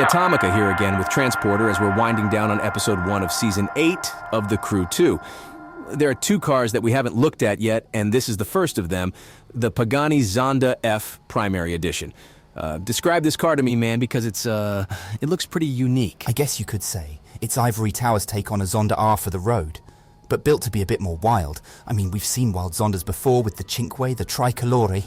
Atomika here again with Transporter as we're winding down on episode 1 of season 8 of The Crew 2. There are 2 cars that we haven't looked at yet, and this is the first of them, the Pagani Zonda F Primary Edition. Describe this car to me, man, because it looks pretty unique. I guess you could say it's Ivory Tower's take on a Zonda R for the road, but built to be a bit more wild. I mean, we've seen wild Zondas before with the Cinque, the Tricolore,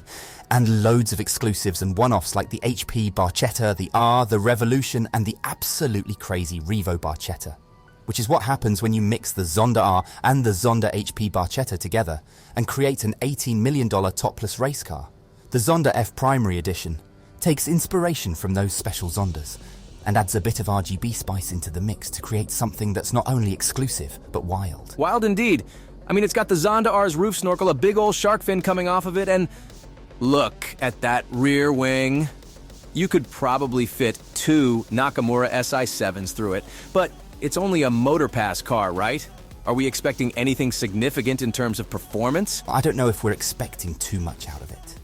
and loads of exclusives and one-offs like the HP Barchetta, the R, the Revolution, and the absolutely crazy Revo Barchetta. Which is what happens when you mix the Zonda R and the Zonda HP Barchetta together and create an $18 million topless race car. The Zonda F Primary Edition takes inspiration from those special Zondas and adds a bit of RGB spice into the mix to create something that's not only exclusive, but wild. Wild indeed. I mean, it's got the Zonda R's roof snorkel, a big old shark fin coming off of it, and look at that rear wing. You could probably fit 2 Nakamura SI7s through it, but it's only a motor pass car, right? Are we expecting anything significant in terms of performance? I don't know if we're expecting too much out of it.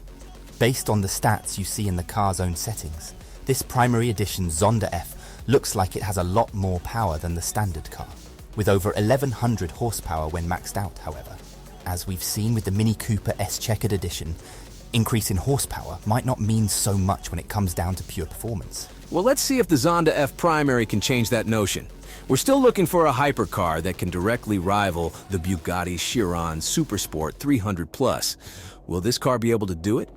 Based on the stats you see in the car's own settings, this Primary Edition Zonda F looks like it has a lot more power than the standard car, with over 1100 horsepower when maxed out, however. As we've seen with the Mini Cooper S Checkered Edition, increase in horsepower might not mean so much when it comes down to pure performance. Well, let's see if the Zonda F Primary can change that notion. We're still looking for a hypercar that can directly rival the Bugatti Chiron Supersport 300 Plus. Will this car be able to do it?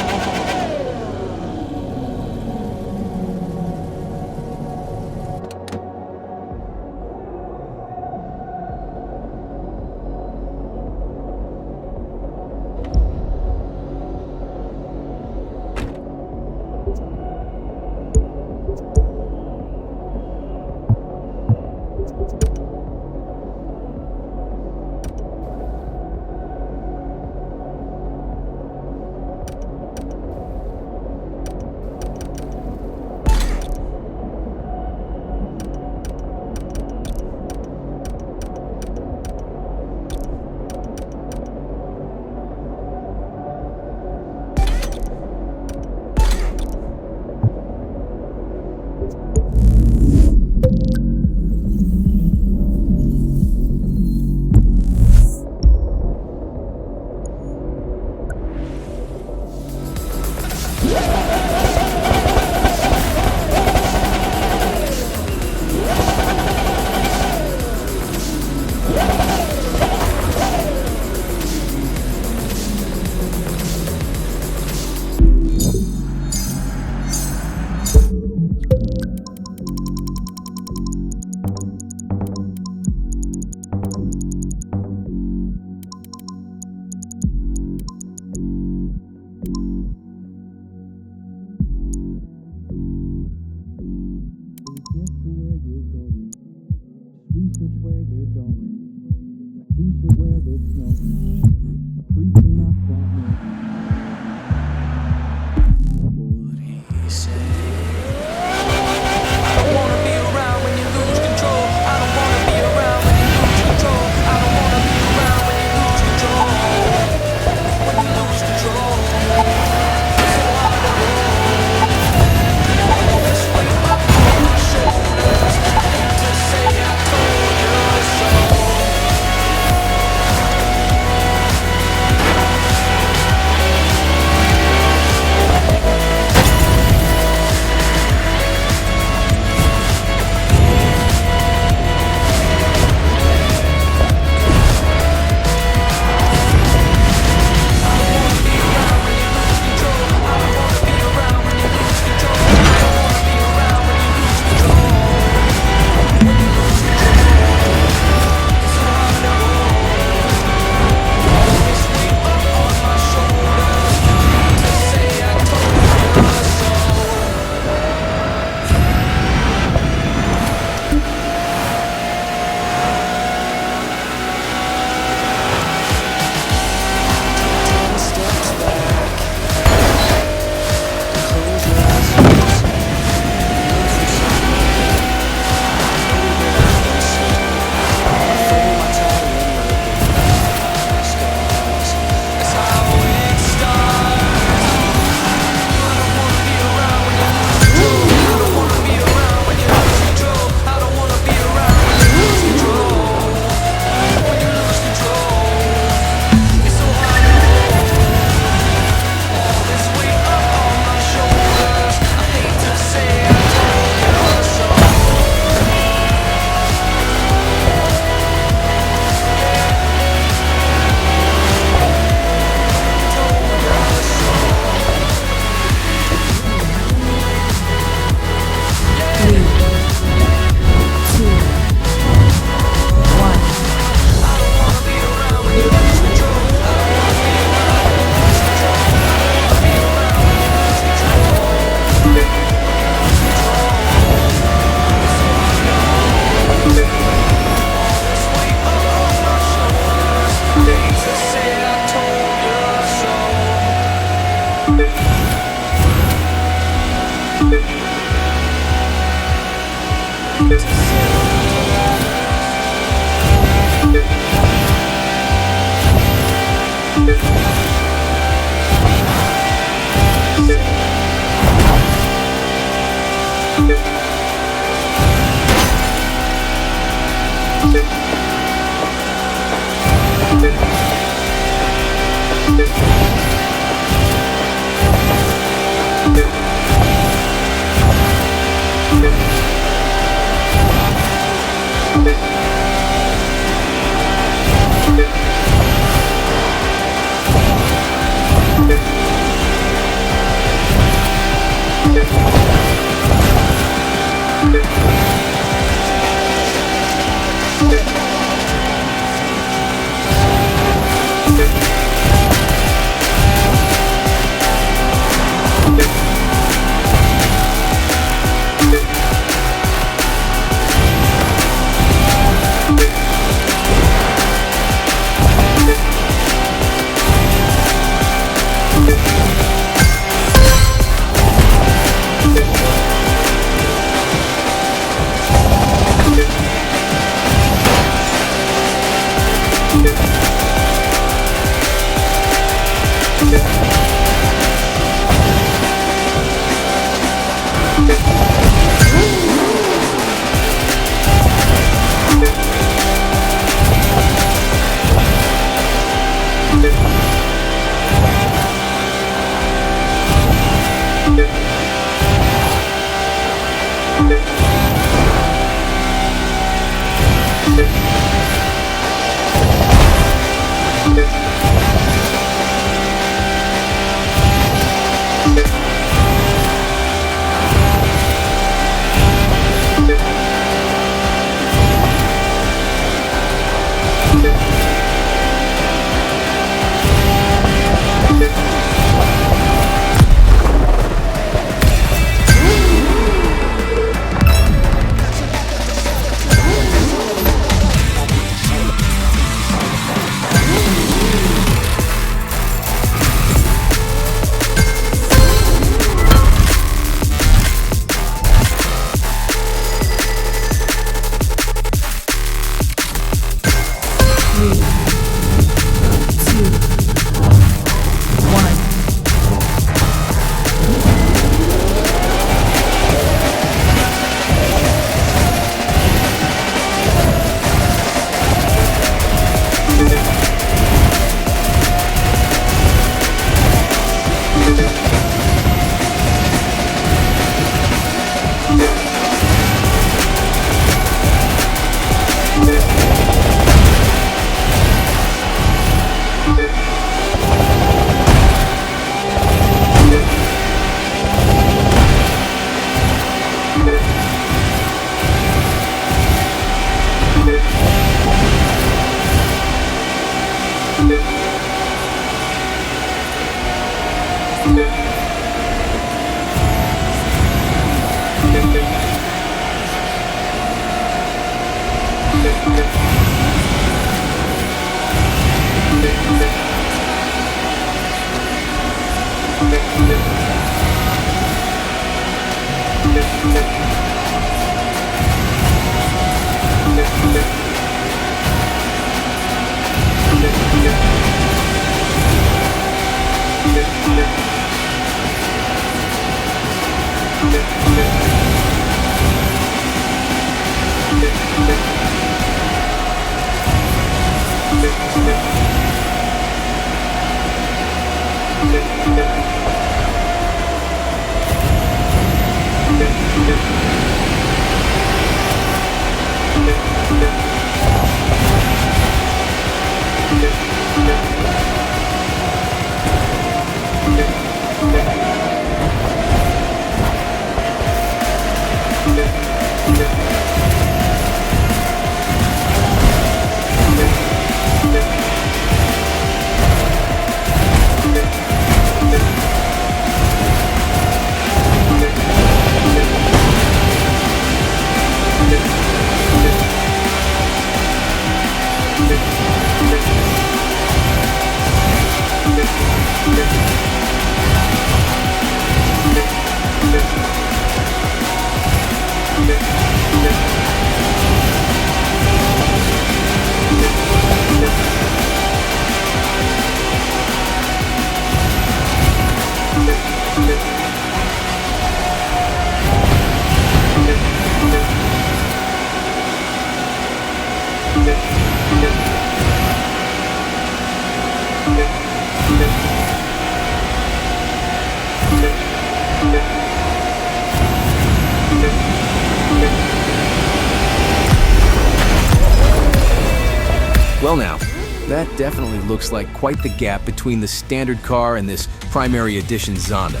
Well now, that definitely looks like quite the gap between the standard car and this Primary Edition Zonda.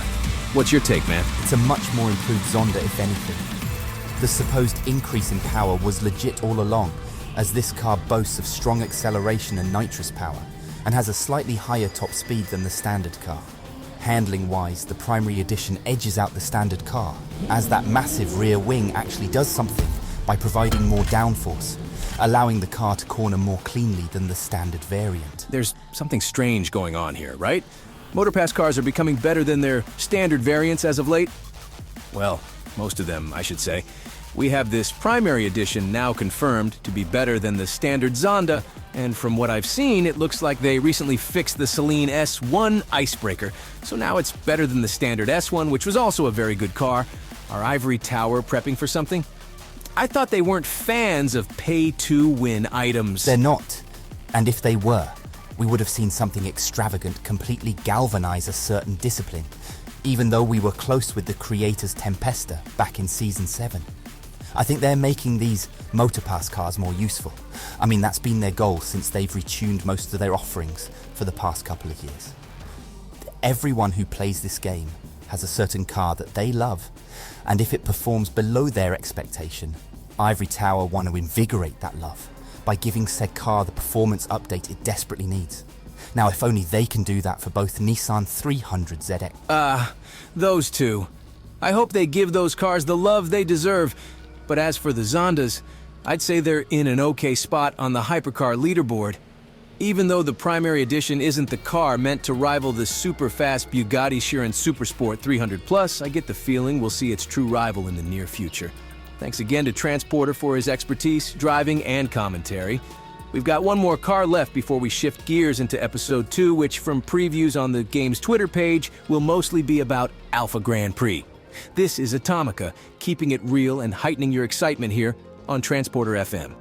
What's your take, man? It's a much more improved Zonda, if anything. The supposed increase in power was legit all along, as this car boasts of strong acceleration and nitrous power, and has a slightly higher top speed than the standard car. Handling-wise, the Primary Edition edges out the standard car, as that massive rear wing actually does something by providing more downforce, allowing the car to corner more cleanly than the standard variant. There's something strange going on here, right? Motorpass cars are becoming better than their standard variants as of late. Well, most of them, I should say. We have this Primary Edition now confirmed to be better than the standard Zonda, and from what I've seen, it looks like they recently fixed the Celine S1 icebreaker, so now it's better than the standard S1, which was also a very good car. Our ivory tower prepping for something? I thought they weren't fans of pay-to-win items. They're not. And if they were, we would have seen something extravagant completely galvanize a certain discipline, even though we were close with the creators Tempesta back in Season 7. I think they're making these Motorpass cars more useful. I mean, that's been their goal since they've retuned most of their offerings for the past couple of years. Everyone who plays this game has a certain car that they love, and if it performs below their expectation, Ivory Tower want to invigorate that love by giving said car the performance update it desperately needs. Now, if only they can do that for both Nissan 300 ZX. Those two. I hope they give those cars the love they deserve. But as for the Zondas, I'd say they're in an okay spot on the hypercar leaderboard. Even though the Primary Edition isn't the car meant to rival the super-fast Bugatti Chiron Supersport 300 Plus, I get the feeling we'll see its true rival in the near future. Thanks again to Transporter for his expertise, driving, and commentary. We've got one more car left before we shift gears into Episode 2, which, from previews on the game's Twitter page, will mostly be about Alpha Grand Prix. This is Atomika, keeping it real and heightening your excitement here on Transporter FM.